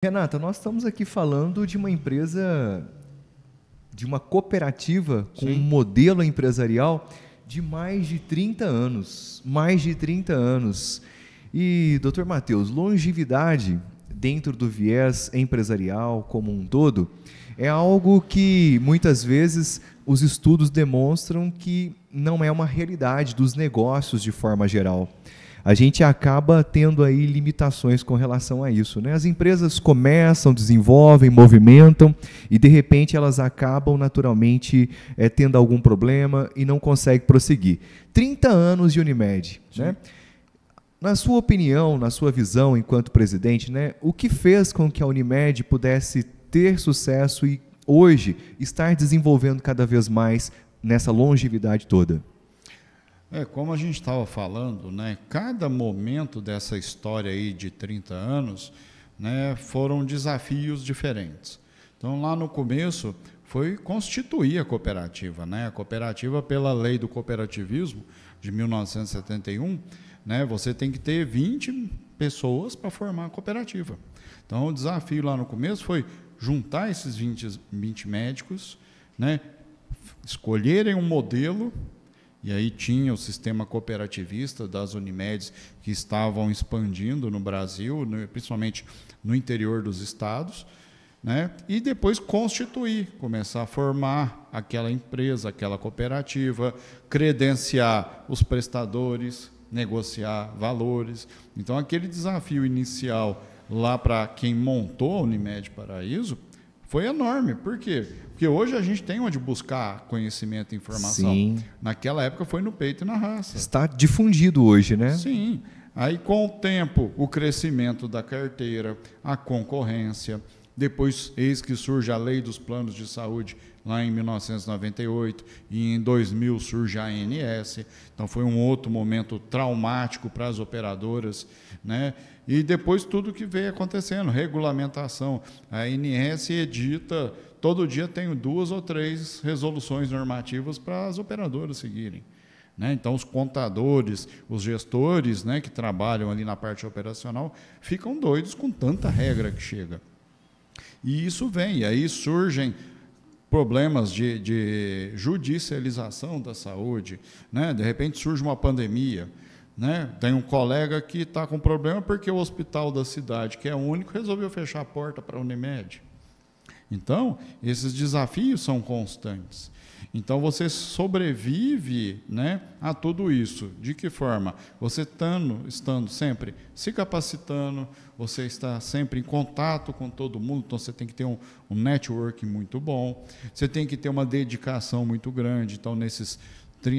Renata, nós estamos aqui falando de uma empresa, de uma cooperativa com um Sim. modelo empresarial de mais de 30 anos. Mais de 30 anos. E, doutor Matheus, longevidade dentro do viés empresarial como um todo é algo que muitas vezes os estudos demonstram que não é uma realidade dos negócios de forma geral. A gente acaba tendo aí limitações com relação a isso, né? As empresas começam, desenvolvem, movimentam e de repente elas acabam naturalmente tendo algum problema e não conseguem prosseguir. 30 anos de Unimed, né? Na sua opinião, na sua visão enquanto presidente, né, o que fez com que a Unimed pudesse ter sucesso e hoje estar desenvolvendo cada vez mais nessa longevidade toda? Como a gente estava falando, né, cada momento dessa história aí de 30 anos, né, foram desafios diferentes. Então, lá no começo, foi constituir a cooperativa. Né? A cooperativa, pela lei do cooperativismo de 1971, né, você tem que ter 20 pessoas para formar a cooperativa. Então, o desafio lá no começo foi juntar esses 20 médicos, né, escolherem um modelo. E aí tinha o sistema cooperativista das Unimedes que estavam expandindo no Brasil, principalmente no interior dos estados, né? E depois constituir, começar a formar aquela empresa, aquela cooperativa, credenciar os prestadores, negociar valores. Então, aquele desafio inicial lá para quem montou a Unimed Paraíso foi enorme. Por quê? Porque hoje a gente tem onde buscar conhecimento e informação. Sim. Naquela época foi no peito e na raça. Está difundido hoje, né? Sim. Aí, com o tempo, o crescimento da carteira, a concorrência, depois, eis que surge a lei dos planos de saúde, lá em 1998, e em 2000 surge a ANS. Então, foi um outro momento traumático para as operadoras, né? E depois tudo que veio acontecendo, regulamentação. A ANS edita, todo dia tem 2 ou 3 resoluções normativas para as operadoras seguirem. Né? Então, os contadores, os gestores, né, que trabalham ali na parte operacional, ficam doidos com tanta regra que chega. E isso vem, e aí surgem problemas de judicialização da saúde, né? De repente surge uma pandemia, né? Tem um colega que está com problema porque o hospital da cidade, que é único, resolveu fechar a porta para a Unimed. Então, esses desafios são constantes. Então, você sobrevive, né, a tudo isso. De que forma? Você estando sempre se capacitando, você está sempre em contato com todo mundo, então você tem que ter um network muito bom, você tem que ter uma dedicação muito grande. Então, nesses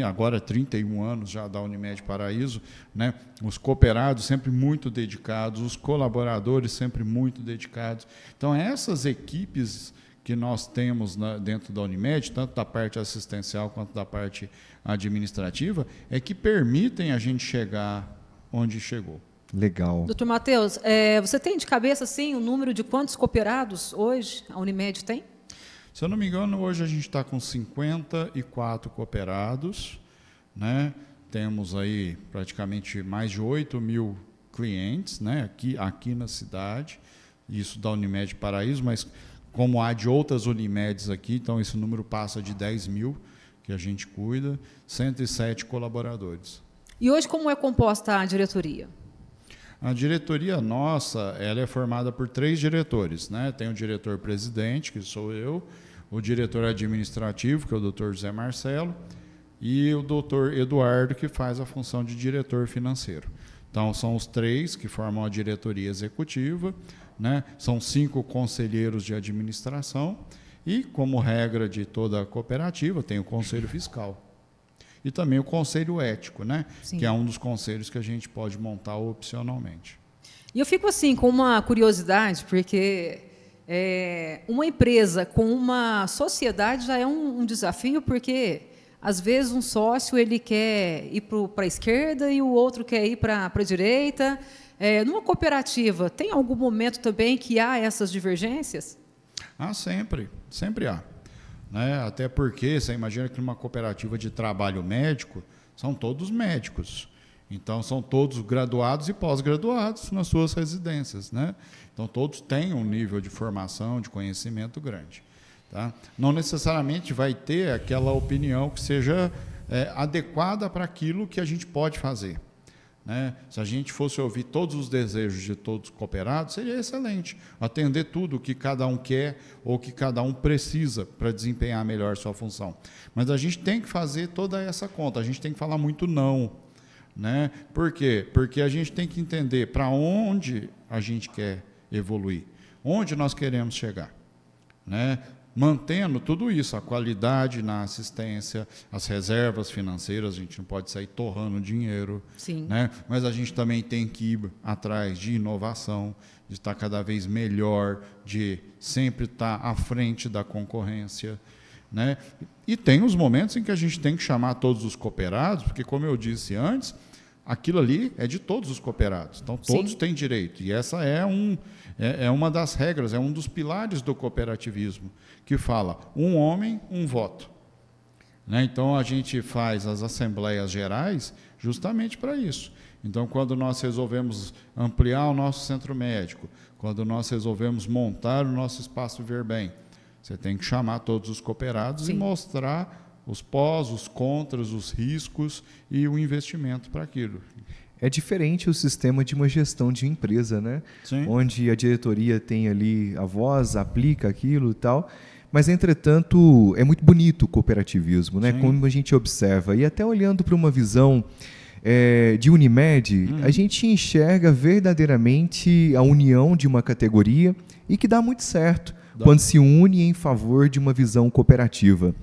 agora 31 anos já da Unimed Paraíso, né, os cooperados sempre muito dedicados, os colaboradores sempre muito dedicados. Então, essas equipes que nós temos dentro da Unimed, tanto da parte assistencial quanto da parte administrativa, é que permitem a gente chegar onde chegou. Legal. Doutor Matheus, você tem de cabeça assim, o número de quantos cooperados hoje a Unimed tem? Se eu não me engano, hoje a gente está com 54 cooperados, né? Temos aí praticamente mais de 8 mil clientes, né? aqui na cidade, isso da Unimed Paraíso, mas como há de outras Unimedes aqui, então esse número passa de 10 mil que a gente cuida, 107 colaboradores. E hoje como é composta a diretoria? A diretoria nossa, ela é formada por 3 diretores, né? Tem o diretor-presidente, que sou eu, o diretor administrativo, que é o Dr. José Marcelo, e o Dr. Eduardo, que faz a função de diretor financeiro. Então, são os 3 que formam a diretoria executiva, né? São 5 conselheiros de administração e, como regra de toda a cooperativa, tem o conselho fiscal. E também o conselho ético, né? Que é um dos conselhos que a gente pode montar opcionalmente. E eu fico assim com uma curiosidade, porque uma empresa com uma sociedade já é um desafio, porque às vezes um sócio ele quer ir para a esquerda e o outro quer ir para a direita. Numa cooperativa, tem algum momento também que há essas divergências? Sempre há. Né? Até porque você imagina que numa cooperativa de trabalho médico são todos médicos. Então, são todos graduados e pós-graduados nas suas residências, né? Então, todos têm um nível de formação, de conhecimento grande. Tá? Não necessariamente vai ter aquela opinião que seja adequada para aquilo que a gente pode fazer. Né? Se a gente fosse ouvir todos os desejos de todos os cooperados, seria excelente. Atender tudo o que cada um quer ou que cada um precisa para desempenhar melhor sua função. Mas a gente tem que fazer toda essa conta, a gente tem que falar muito não. Né? Por quê? Porque a gente tem que entender para onde a gente quer evoluir, onde nós queremos chegar. Né? Mantendo tudo isso, a qualidade na assistência, as reservas financeiras, a gente não pode sair torrando dinheiro, né? Mas a gente também tem que ir atrás de inovação, de estar cada vez melhor, de sempre estar à frente da concorrência. Né? E tem os momentos em que a gente tem que chamar todos os cooperados, porque, como eu disse antes, aquilo ali é de todos os cooperados, então todos têm direito, e essa é uma das regras, é um dos pilares do cooperativismo, que fala um homem, um voto. Né? Então, a gente faz as assembleias gerais justamente para isso. Então, quando nós resolvemos ampliar o nosso centro médico, quando nós resolvemos montar o nosso espaço Ver Bem, você tem que chamar todos os cooperados e mostrar os pós, os contras, os riscos e o investimento para aquilo. É diferente o sistema de uma gestão de empresa, né? Sim. Onde a diretoria tem ali a voz, aplica aquilo e tal, mas, entretanto, é muito bonito o cooperativismo, né? Como a gente observa. E até olhando para uma visão de Unimed, a gente enxerga verdadeiramente a união de uma categoria e que dá muito certo quando se une em favor de uma visão cooperativa.